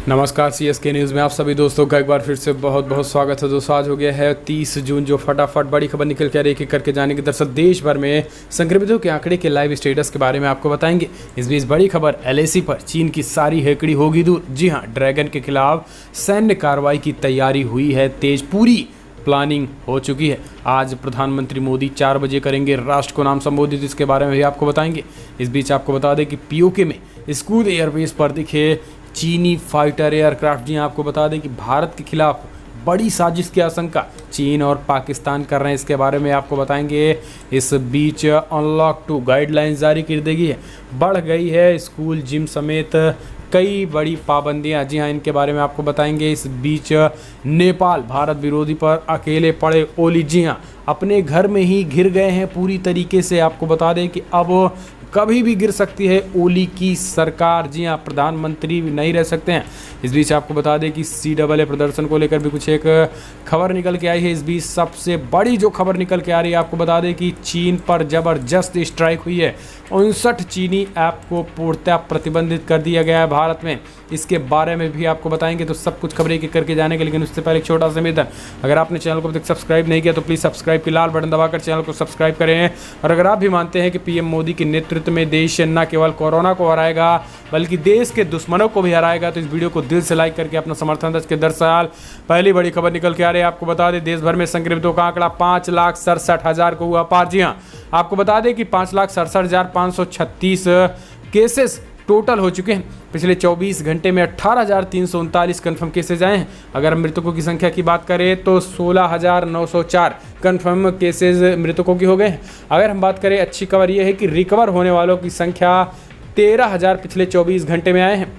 नमस्कार CSK news में आप सभी दोस्तों का एक बार फिर से बहुत बहुत स्वागत है। दोस्तों आज हो गया है 30 जून, जो फटाफट बड़ी खबर निकल कर एक एक करके जाने की। दरअसल देश भर में संक्रमितों के आंकड़े के लाइव स्टेटस के बारे में आपको बताएंगे। इस बीच बड़ी खबर, एलएसी पर चीन की सारी हेकड़ी होगी दूर। जी हाँ, ड्रैगन के खिलाफ सैन्य कार्रवाई की तैयारी हुई है तेज, पूरी प्लानिंग हो चुकी है। आज प्रधानमंत्री मोदी 4 बजे करेंगे राष्ट्र को नाम संबोधित, इसके बारे में भी आपको बताएंगे। इस बीच आपको बता दें कि पीओके में स्कूल एयरबेस पर दिखे चीनी फाइटर एयरक्राफ्ट। जी आपको बता दें कि भारत के खिलाफ बड़ी साजिश की आशंका चीन और पाकिस्तान कर रहे हैं, इसके बारे में आपको बताएंगे। इस बीच अनलॉक 2 गाइडलाइंस जारी कर दी गई है, बढ़ गई है स्कूल जिम समेत कई बड़ी पाबंदियां। जी हाँ, इनके बारे में आपको बताएंगे। इस बीच नेपाल भारत विरोधी पर अकेले पड़े ओली, जी हाँ अपने घर में ही घिर गए हैं पूरी तरीके से। आपको बता दें कि अब कभी भी गिर सकती है ओली की सरकार। जी हाँ, प्रधानमंत्री नहीं रह सकते हैं। इस बीच आपको बता दें कि CAA प्रदर्शन को लेकर भी कुछ एक खबर निकल के आई है। इस बीच सबसे बड़ी जो खबर निकल के आ रही है, आपको बता दें कि चीन पर जबरदस्त स्ट्राइक हुई है। 59 चीनी ऐप को पूर्णतः प्रतिबंधित कर दिया गया है भारत में, इसके बारे में भी आपको बताएंगे। तो सब कुछ खबरें एक करके जाने के, लेकिन उससे पहले एक छोटा सा निवेदन, अगर आपने चैनल को अब तक सब्सक्राइब नहीं किया तो प्लीज़ सब्सक्राइब की लाल बटन दबाकर चैनल को सब्सक्राइब करें। और अगर आप भी मानते हैं कि पीएम मोदी के नेतृत्व में देश न केवल कोरोना को हराएगा बल्कि देश के दुश्मनों को भी हराएगा, तो इस वीडियो को दिल से लाइक करके अपना समर्थन दर्ज के। दरअसल पहली बड़ी खबर निकल के आ रही है, आपको बता दें देश भर में संक्रमितों का आंकड़ा 5,67,000 को हुआ पार। जी हाँ, आपको बता दें कि 5,67,536 केसेस टोटल हो चुके हैं। पिछले 24 घंटे में 18,339 कन्फर्म केसेज आए हैं। अगर मृतकों की संख्या की बात करें तो 16,904 कन्फर्म केसेज मृतकों की हो गए हैं। अगर हम बात करें, अच्छी खबर यह है कि रिकवर होने वालों की संख्या 13,000 पिछले 24 घंटे में आए हैं।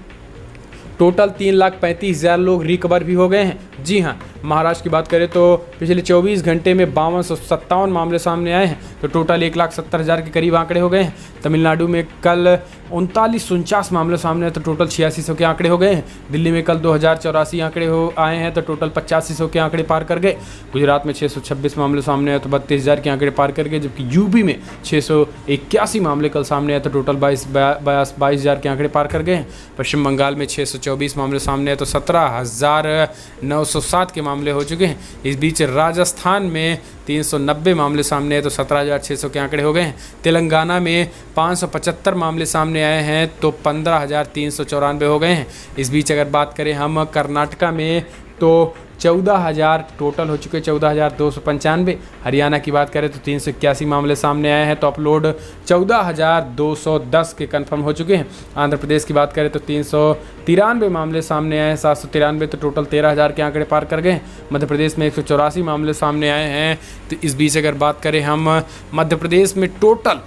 टोटल 3,35,000 लोग रिकवर भी हो गए हैं। जी हाँ, महाराष्ट्र की बात करें तो पिछले 24 घंटे में 5257 मामले सामने आए हैं, तो टोटल 1,70,000 के करीब आंकड़े हो गए हैं। तमिलनाडु में कल 3949 मामले सामने आए, तो टोटल 8600 के आंकड़े हो गए हैं। दिल्ली में कल 2084 आंकड़े आए हैं, तो टोटल 8500 के आंकड़े पार कर गए। गुजरात में 626 मामले सामने आए, तो 32,000 के आंकड़े पार कर गए। जबकि यूपी में 681 मामले कल सामने आए, तो टोटल 22,000 के आंकड़े पार कर गए हैं। पश्चिम बंगाल में 624 मामले सामने आए, तो 17,907 के मामले हो चुके हैं। इस बीच राजस्थान में 390 मामले सामने आए, तो 17,600 के आंकड़े हो गए हैं। तेलंगाना में 575 मामले सामने आए हैं, तो 15,394 हो गए हैं। इस बीच अगर बात करें हम कर्नाटका में, तो 14,000 टोटल हो चुके, 14,295। हरियाणा की बात करें तो 381 मामले सामने आए हैं, तो अपलोड 14,210 के कंफर्म हो चुके हैं। आंध्र प्रदेश की बात करें तो 393 मामले सामने आए हैं, 793, तो टोटल 13,000 के आंकड़े पार कर गए हैं। मध्य प्रदेश में 184 मामले सामने आए हैं। तो इस बीच अगर बात करें हम, मध्य प्रदेश में टोटल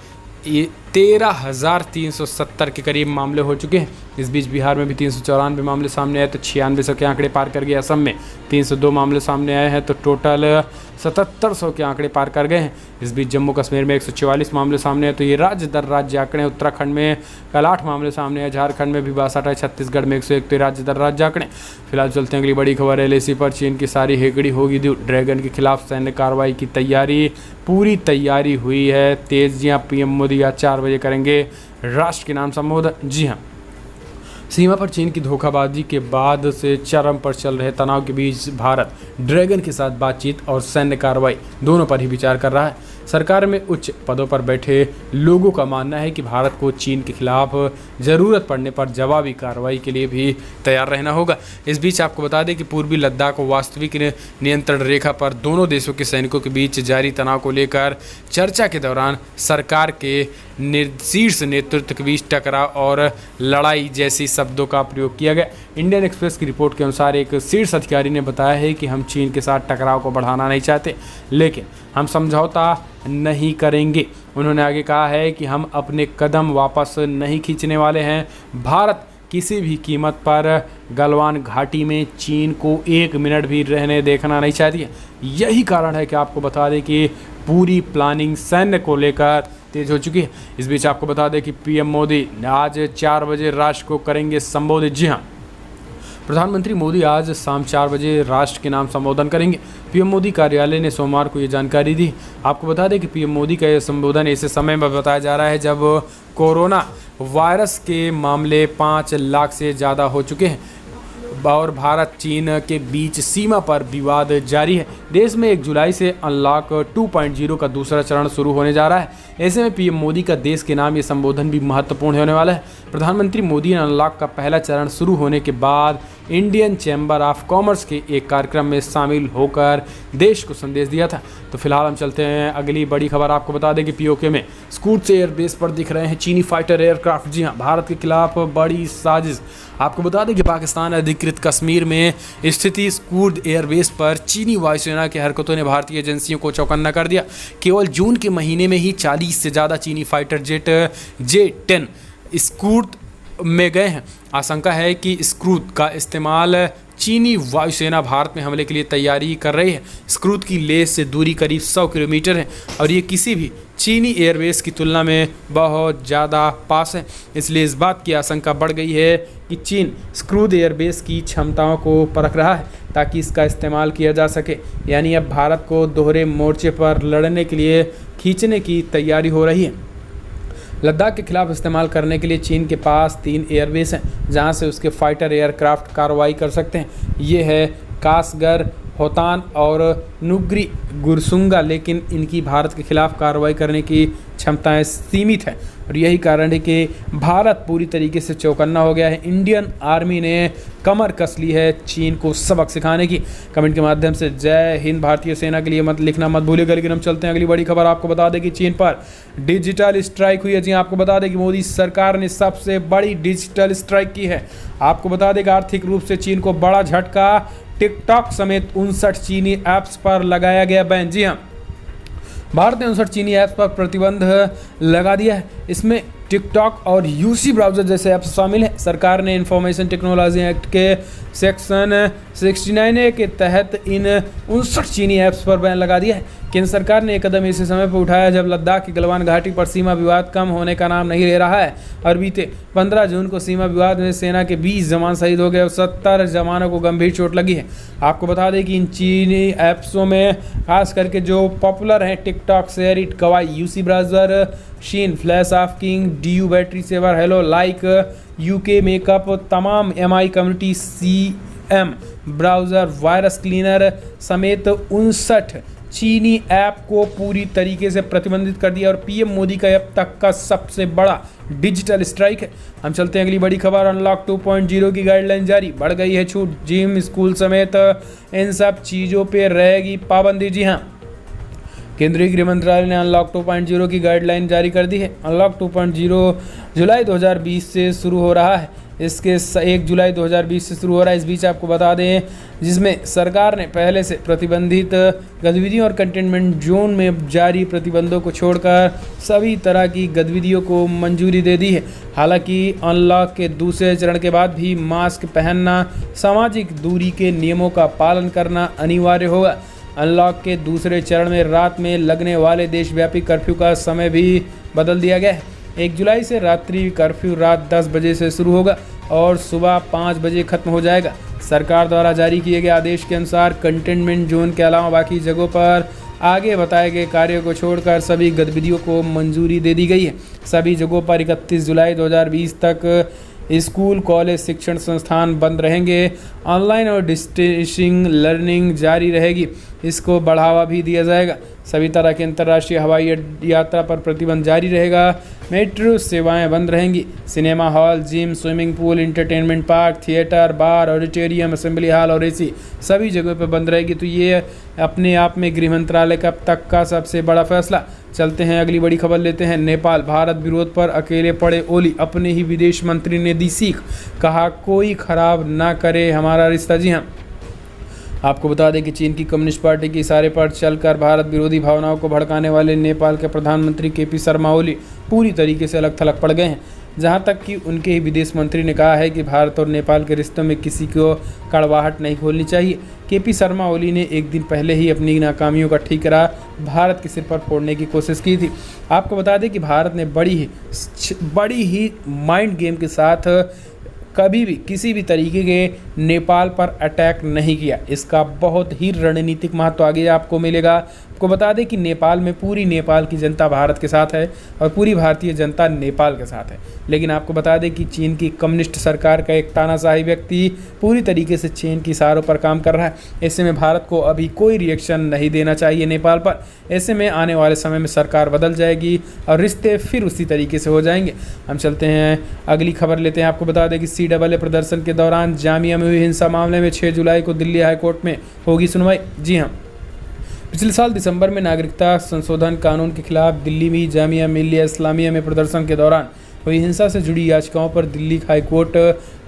13,370 के करीब मामले हो चुके हैं। इस बीच बिहार में भी 394 मामले सामने आए, तो 9600 के आंकड़े पार कर गए। असम में 302 मामले सामने आए हैं, तो टोटल 7700 के आंकड़े पार कर गए हैं। इस बीच जम्मू कश्मीर में 144 मामले सामने आए, तो ये राज्य दर राज्य आंकड़े। उत्तराखंड में कल 8 मामले सामने आए, झारखंड में भी 62 आए, छत्तीसगढ़ में 101, तो राज्य दर राज्य आंकड़े। फिलहाल चलते हैं अगली बड़ी खबर, एलएसी पर चीन की सारी हेकड़ी होगी दूर। ड्रैगन के खिलाफ सैन्य कार्रवाई की तैयारी, पूरी तैयारी हुई है तेज। जी हाँ, पीएम मोदी आज 4 बजे करेंगे राष्ट्र के नाम संबोधन। जी हाँ, सीमा पर चीन की धोखाबाजी के बाद से चरम पर चल रहे तनाव के बीच भारत ड्रैगन के साथ बातचीत और सैन्य कार्रवाई दोनों पर ही विचार कर रहा है। सरकार में उच्च पदों पर बैठे लोगों का मानना है कि भारत को चीन के खिलाफ ज़रूरत पड़ने पर जवाबी कार्रवाई के लिए भी तैयार रहना होगा। इस बीच आपको बता दें कि पूर्वी लद्दाख को वास्तविक नियंत्रण रेखा पर दोनों देशों के सैनिकों के बीच जारी तनाव को लेकर चर्चा के दौरान सरकार के शीर्ष नेतृत्व के बीच टकराव और लड़ाई जैसी शब्दों का प्रयोग किया गया। इंडियन एक्सप्रेस की रिपोर्ट के अनुसार एक शीर्ष अधिकारी ने बताया है कि हम चीन के साथ टकराव को बढ़ाना नहीं चाहते, लेकिन हम समझौता नहीं करेंगे। उन्होंने आगे कहा है कि हम अपने कदम वापस नहीं खींचने वाले हैं। भारत किसी भी कीमत पर गलवान घाटी में चीन को 1 मिनट भी रहने देखना नहीं चाहती है। यही कारण है कि आपको बता दें कि पूरी प्लानिंग सैन्य को लेकर तेज हो चुकी है। इस बीच आपको बता दें कि पीएम मोदी आज 4 बजे राष्ट्र को करेंगे संबोधित। जी हाँ, प्रधानमंत्री मोदी आज शाम 4 बजे राष्ट्र के नाम संबोधन करेंगे। पीएम मोदी कार्यालय ने सोमवार को ये जानकारी दी। आपको बता दें कि पीएम मोदी का यह संबोधन ऐसे समय में बताया जा रहा है जब कोरोना वायरस के मामले 5 लाख से ज़्यादा हो चुके हैं। और भारत चीन के बीच सीमा पर विवाद जारी है। देश में 1 जुलाई से अनलॉक 2.0 का दूसरा चरण शुरू होने जा रहा है। ऐसे में पीएम मोदी का देश के नाम ये संबोधन भी महत्वपूर्ण होने वाला है। प्रधानमंत्री मोदी ने अनलॉक का पहला चरण शुरू होने के बाद इंडियन चैम्बर ऑफ कॉमर्स के एक कार्यक्रम में शामिल होकर देश को संदेश दिया था। तो फिलहाल हम चलते हैं अगली बड़ी खबर। आपको बता दें कि पीओके में स्कूट एयरबेस पर दिख रहे हैं चीनी फाइटर एयरक्राफ्ट। जी हाँ, भारत के खिलाफ बड़ी साजिश। आपको बता दें कि पाकिस्तान अधिकृत कश्मीर में स्थित स्कूट एयरबेस पर चीनी वायुसेना की हरकतों ने भारतीय एजेंसियों को चौकन्ना कर दिया। केवल जून के महीने में ही 40 से ज़्यादा चीनी फाइटर जेट J-10 स्कूट में गए हैं। आशंका है कि स्क्रूत का इस्तेमाल चीनी वायुसेना भारत में हमले के लिए तैयारी कर रही है। स्क्रूत की लेह से दूरी करीब 100 किलोमीटर है और ये किसी भी चीनी एयरबेस की तुलना में बहुत ज़्यादा पास है। इसलिए इस बात की आशंका बढ़ गई है कि चीन स्क्रूत एयरबेस की क्षमताओं को परख रहा है ताकि इसका इस्तेमाल किया जा सके। यानी अब भारत को दोहरे मोर्चे पर लड़ने के लिए खींचने की तैयारी हो रही है। लद्दाख के खिलाफ इस्तेमाल करने के लिए चीन के पास 3 एयरबेस हैं जहां से उसके फाइटर एयरक्राफ्ट कार्रवाई कर सकते हैं। ये है कासगढ़, होतान और नुग्री गुरसुंगा, लेकिन इनकी भारत के खिलाफ कार्रवाई करने की क्षमताएं सीमित हैं और यही कारण है कि भारत पूरी तरीके से चौकन्ना हो गया है। इंडियन आर्मी ने कमर कस ली है चीन को सबक सिखाने की। कमेंट के माध्यम से जय हिंद भारतीय सेना के लिए मत लिखना मत भूलिएगा। लेकिन हम चलते हैं अगली बड़ी खबर। आपको बता दें कि चीन पर डिजिटल स्ट्राइक हुई है। जी आपको बता दें कि मोदी सरकार ने सबसे बड़ी डिजिटल स्ट्राइक की है। आपको बता दें कि आर्थिक रूप से चीन को बड़ा झटका। टिकटॉक समेत 59 चीनी ऐप्स पर लगाया गया बैन। जी हाँ, भारत ने 59 चीनी ऐप्स पर प्रतिबंध लगा दिया है। इसमें टिकटॉक और यूसी ब्राउज़र जैसे ऐप्स शामिल हैं। सरकार ने इंफॉर्मेशन टेक्नोलॉजी एक्ट के सेक्शन 69A के तहत इन 59 चीनी ऐप्स पर बैन लगा दिया है। केंद्र सरकार ने एक कदम इसी समय पर उठाया जब लद्दाख की गलवान घाटी पर सीमा विवाद कम होने का नाम नहीं ले रहा है और बीते 15 जून को सीमा विवाद में सेना के 20 जवान शहीद हो गए और 70 जवानों को गंभीर चोट लगी है। आपको बता दें कि इन चीनी ऐप्सों में खास करके जो पॉपुलर हैं TikTok, SHAREit, Kwai, UC browser, Shein, flash of king, DU battery saver, Helo Likee, UK makeup, तमाम MI community, CM browser, virus cleaner समेत 59 चीनी ऐप को पूरी तरीके से प्रतिबंधित कर दिया और पीएम मोदी का अब तक का सबसे बड़ा डिजिटल स्ट्राइक है। हम चलते हैं अगली बड़ी खबर। अनलॉक 2.0 की गाइडलाइन जारी, बढ़ गई है छूट। जिम, स्कूल समेत इन सब चीज़ों पे रहेगी पाबंदी। जी हाँ, केंद्रीय गृह मंत्रालय ने अनलॉक 2.0 की गाइडलाइन जारी कर दी है। अनलॉक 2.0 जुलाई 2020 से शुरू हो रहा है। इसके 1 जुलाई 2020 से शुरू हो रहा है। इस बीच आपको बता दें जिसमें सरकार ने पहले से प्रतिबंधित गतिविधियों और कंटेनमेंट जोन में जारी प्रतिबंधों को छोड़कर सभी तरह की गतिविधियों को मंजूरी दे दी है। हालांकि अनलॉक के दूसरे चरण के बाद भी मास्क पहनना, सामाजिक दूरी के नियमों का पालन करना अनिवार्य होगा। अनलॉक के दूसरे चरण में रात में लगने वाले देशव्यापी कर्फ्यू का समय भी बदल दिया गया है। 1 जुलाई से रात्रि कर्फ्यू रात 10 बजे से शुरू होगा और सुबह 5 बजे खत्म हो जाएगा। सरकार द्वारा जारी किए गए आदेश के अनुसार कंटेनमेंट जोन के अलावा बाकी जगहों पर आगे बताए गए कार्यों को छोड़कर सभी गतिविधियों को मंजूरी दे दी गई है। सभी जगहों पर 31 जुलाई 2020 तक स्कूल, कॉलेज, शिक्षण संस्थान बंद रहेंगे। ऑनलाइन और डिस्टेंसिंग लर्निंग जारी रहेगी। इसको बढ़ावा भी दिया जाएगा। सभी तरह की अंतर्राष्ट्रीय हवाई यात्रा पर प्रतिबंध जारी रहेगा। मेट्रो सेवाएं बंद रहेंगी। Cinema hall, gym, swimming pool, entertainment park, theatre, bar, auditorium, assembly hall और AC सभी जगहों पर बंद रहेगी। तो ये अपने आप में गृह मंत्रालय का अब तक का सबसे बड़ा फैसला। चलते हैं अगली बड़ी खबर लेते हैं। नेपाल भारत विरोध पर अकेले पड़े ओली, अपने ही विदेश मंत्री ने दी सीख, कहा कोई खराब ना करे हमारा रिश्ता। जी हाँ, आपको बता दें कि चीन की कम्युनिस्ट पार्टी के इशारे पर चलकर भारत विरोधी भावनाओं को भड़काने वाले नेपाल के प्रधानमंत्री KP शर्मा ओली पूरी तरीके से अलग थलग पड़ गए हैं। जहां तक कि उनके ही विदेश मंत्री ने कहा है कि भारत और नेपाल के रिश्तों में किसी को कड़वाहट नहीं खोलनी चाहिए। KP शर्मा ओली ने एक दिन पहले ही अपनी नाकामियों का ठीकरा भारत के सिर पर फोड़ने की कोशिश की थी। आपको बता दें कि भारत ने बड़ी ही माइंड गेम के साथ कभी भी किसी भी तरीके के नेपाल पर अटैक नहीं किया। इसका बहुत ही रणनीतिक महत्व आगे आपको मिलेगा। आपको बता दें कि नेपाल में पूरी नेपाल की जनता भारत के साथ है और पूरी भारतीय जनता नेपाल के साथ है, लेकिन आपको बता दें कि चीन की कम्युनिस्ट सरकार का एक तानाशाही व्यक्ति पूरी तरीके से चीन की इशारों पर काम कर रहा है। ऐसे में भारत को अभी कोई रिएक्शन नहीं देना चाहिए नेपाल पर। ऐसे में आने वाले समय में सरकार बदल जाएगी और रिश्ते फिर उसी तरीके से हो जाएंगे। हम चलते हैं अगली खबर लेते हैं। आपको बता दें कि CAA प्रदर्शन के दौरान जामिया में हुई हिंसा मामले में 6 जुलाई को दिल्ली हाईकोर्ट में होगी सुनवाई। जी हाँ, पिछले साल दिसंबर में नागरिकता संशोधन कानून के खिलाफ दिल्ली में जामिया मिल्लिया इस्लामिया में प्रदर्शन के दौरान हुई हिंसा से जुड़ी याचिकाओं पर दिल्ली हाईकोर्ट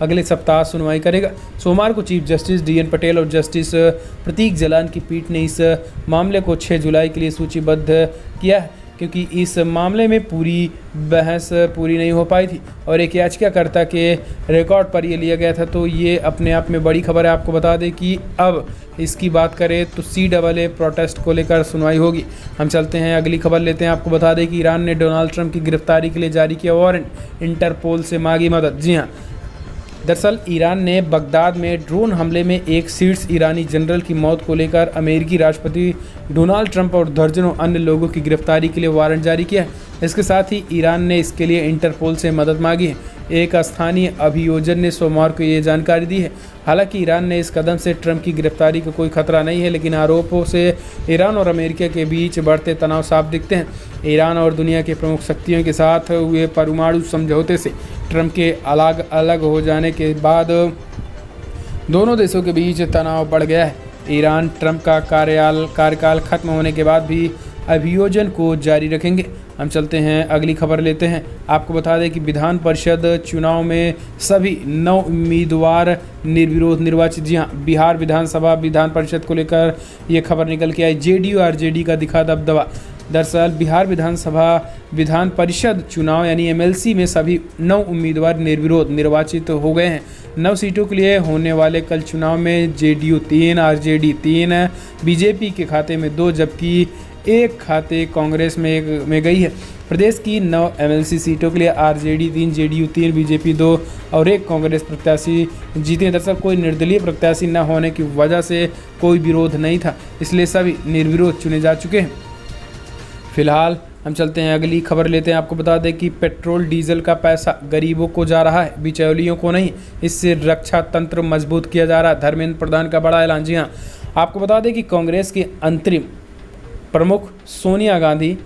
अगले सप्ताह सुनवाई करेगा। सोमवार को चीफ जस्टिस DN पटेल और जस्टिस प्रतीक जलान की पीठ ने इस मामले को 6 जुलाई के लिए सूचीबद्ध किया है, क्योंकि इस मामले में पूरी बहस पूरी नहीं हो पाई थी और एक याचिकाकर्ता के रिकॉर्ड पर ये लिया गया था। तो ये अपने आप में बड़ी खबर है। आपको बता दें कि अब इसकी बात करें तो CAA प्रोटेस्ट को लेकर सुनवाई होगी। हम चलते हैं अगली खबर लेते हैं। आपको बता दें कि ईरान ने डोनाल्ड ट्रंप की गिरफ्तारी के लिए जारी किया वारंट, इंटरपोल से मांगी मदद। जी हाँ, दरअसल ईरान ने बगदाद में ड्रोन हमले में एक शीर्ष ईरानी जनरल की मौत को लेकर अमेरिकी राष्ट्रपति डोनाल्ड ट्रंप और दर्जनों अन्य लोगों की गिरफ्तारी के लिए वारंट जारी किया है। इसके साथ ही ईरान ने इसके लिए इंटरपोल से मदद मांगी है। एक स्थानीय अभियोजन ने सोमवार को ये जानकारी दी है। हालांकि ईरान ने इस कदम से ट्रंप की गिरफ्तारी को कोई खतरा नहीं है, लेकिन आरोपों से ईरान और अमेरिका के बीच बढ़ते तनाव साफ दिखते हैं। ईरान और दुनिया के प्रमुख शक्तियों के साथ हुए परमाणु समझौते से ट्रंप के अलग अलग हो जाने के बाद दोनों देशों के बीच तनाव बढ़ गया है। ईरान ट्रंप का कार्यकाल खत्म होने के बाद भी अभियोजन को जारी रखेंगे। हम चलते हैं अगली खबर लेते हैं। आपको बता दें कि विधान परिषद चुनाव में सभी 9 उम्मीदवार निर्विरोध निर्वाचित। जी हाँ, बिहार विधानसभा विधान परिषद को लेकर ये खबर निकल के आई। JDU RJD का दिखा दबदबा। दरअसल बिहार विधानसभा विधान परिषद चुनाव यानी MLC में सभी 9 उम्मीदवार निर्विरोध निर्वाचित हो गए हैं। 9 सीटों के लिए होने वाले कल चुनाव में JDU 3, RJD 3, BJP के खाते में 2 जबकि एक खाते कांग्रेस में गई है। प्रदेश की 9 MLC सीटों के लिए RJD 3, JDU 3, BJP 2 और एक कांग्रेस प्रत्याशी जीते। दरअसल कोई निर्दलीय प्रत्याशी न होने की वजह से कोई विरोध नहीं था, इसलिए सभी निर्विरोध चुने जा चुके हैं। फिलहाल हम चलते हैं अगली खबर लेते हैं। आपको बता दें कि पेट्रोल डीजल का पैसा गरीबों को जा रहा है, बिचौलियों को नहीं। इससे रक्षा तंत्र मजबूत किया जा रहा है। धर्मेंद्र प्रधान का बड़ा ऐलान। जी हाँ, आपको बता दें कि कांग्रेस के अंतरिम प्रमुख सोनिया गांधी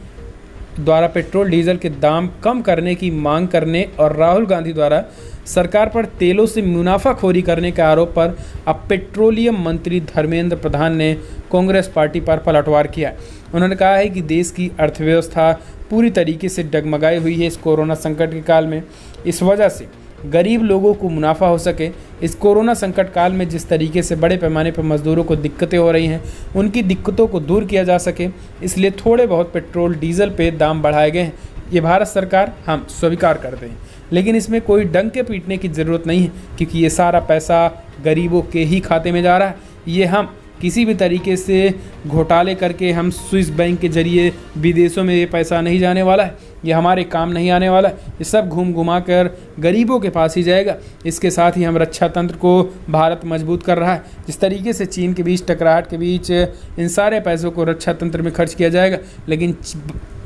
द्वारा पेट्रोल डीजल के दाम कम करने की मांग करने और राहुल गांधी द्वारा सरकार पर तेलों से मुनाफाखोरी करने के आरोप पर अब पेट्रोलियम मंत्री धर्मेंद्र प्रधान ने कांग्रेस पार्टी पर पलटवार किया। उन्होंने कहा है कि देश की अर्थव्यवस्था पूरी तरीके से डगमगाई हुई है इस कोरोना संकट के काल में। इस वजह से गरीब लोगों को मुनाफा हो सके। इस कोरोना संकट काल में जिस तरीके से बड़े पैमाने पर मजदूरों को दिक्कतें हो रही हैं, उनकी दिक्कतों को दूर किया जा सके, इसलिए थोड़े बहुत पेट्रोल डीजल पे दाम बढ़ाए गए हैं। ये भारत सरकार हम स्वीकार करते हैं, लेकिन इसमें कोई डंके पीटने की ज़रूरत नहीं है, क्योंकि ये सारा पैसा गरीबों के ही खाते में जा रहा है। ये हम किसी भी तरीके से घोटाले करके हम स्विस बैंक के जरिए विदेशों में ये पैसा नहीं जाने वाला है, ये हमारे काम नहीं आने वाला है। ये सब घूम घुमा कर गरीबों के पास ही जाएगा। इसके साथ ही हम रक्षा तंत्र को भारत मजबूत कर रहा है। जिस तरीके से चीन के बीच टकराहट के बीच इन सारे पैसों को रक्षा तंत्र में खर्च किया जाएगा, लेकिन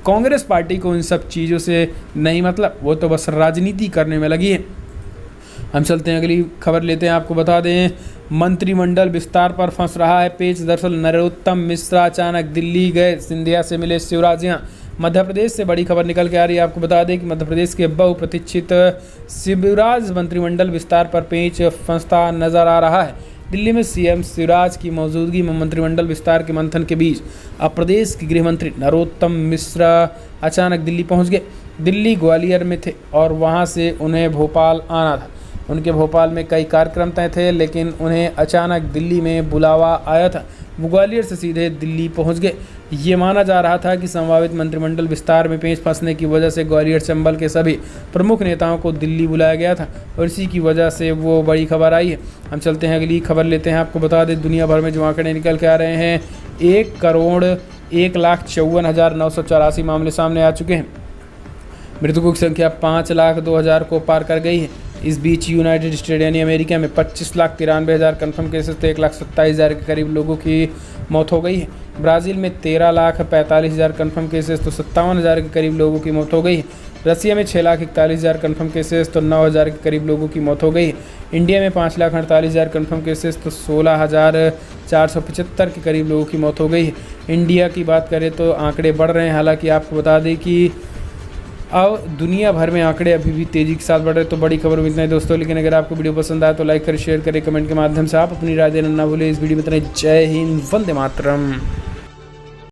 कांग्रेस पार्टी को इन सब चीज़ों से नहीं मतलब, वो तो बस राजनीति करने में लगी है। हम चलते हैं अगली खबर लेते हैं। आपको बता दें मंत्रिमंडल विस्तार पर फंस रहा है पेच। दरअसल नरोत्तम मिश्रा अचानक दिल्ली गए, सिंधिया से मिले शिवराज। यहाँ मध्य प्रदेश से बड़ी खबर निकल के आ रही है। आपको बता दें कि मध्य प्रदेश के बहुप्रतीक्षित शिवराज मंत्रिमंडल विस्तार पर पेच फंसता नजर आ रहा है। दिल्ली में CM शिवराज की मौजूदगी में मंत्रिमंडल विस्तार के मंथन के बीच अब प्रदेश के गृह मंत्री नरोत्तम मिश्रा अचानक दिल्ली पहुंच गए। दिल्ली ग्वालियर में थे और वहां से उन्हें भोपाल आना था। उनके भोपाल में कई कार्यक्रम तय थे, लेकिन उन्हें अचानक दिल्ली में बुलावा आया था। वो ग्वालियर से सीधे दिल्ली पहुंच गए। ये माना जा रहा था कि संभावित मंत्रिमंडल विस्तार में पेच फंसने की वजह से ग्वालियर चंबल के सभी प्रमुख नेताओं को दिल्ली बुलाया गया था और इसी की वजह से वो बड़ी खबर आई है। हम चलते हैं अगली खबर लेते हैं। आपको बता दें दुनिया भर में जो आंकड़े निकल के आ रहे हैं, 1,01,54,984 मामले सामने आ चुके हैं। मृतकों की संख्या 5,02,000 को पार कर गई है। इस बीच यूनाइटेड स्टेट यानी अमेरिका में 25,93,000 कन्फर्म केसेस थे। 1,27,000 के करीब लोगों की मौत हो गई है। ब्राज़ील में 13,45,000 कन्फर्म केसेस तो 57,000 के करीब लोगों की मौत हो गई। रसिया में 6,41,000 कन्फर्म केसेस तो 9,000 के करीब लोगों की मौत हो गई। इंडिया में 5,48,000 कन्फर्म केसेस तो 16,475 के करीब लोगों की मौत हो गई। इंडिया की बात करें तो आंकड़े बढ़ रहे हैं, हालांकि आपको बता दें कि अब दुनिया भर में आंकड़े अभी भी तेज़ी के साथ बढ़ रहे हैं। तो बड़ी खबर में इतना ही दोस्तों, लेकिन अगर आपको वीडियो पसंद आए तो लाइक करें, शेयर करें, कमेंट के माध्यम से आप अपनी राय देना ना भूलें। इस वीडियो में इतना ही। जय हिंद, वंदे मातरम।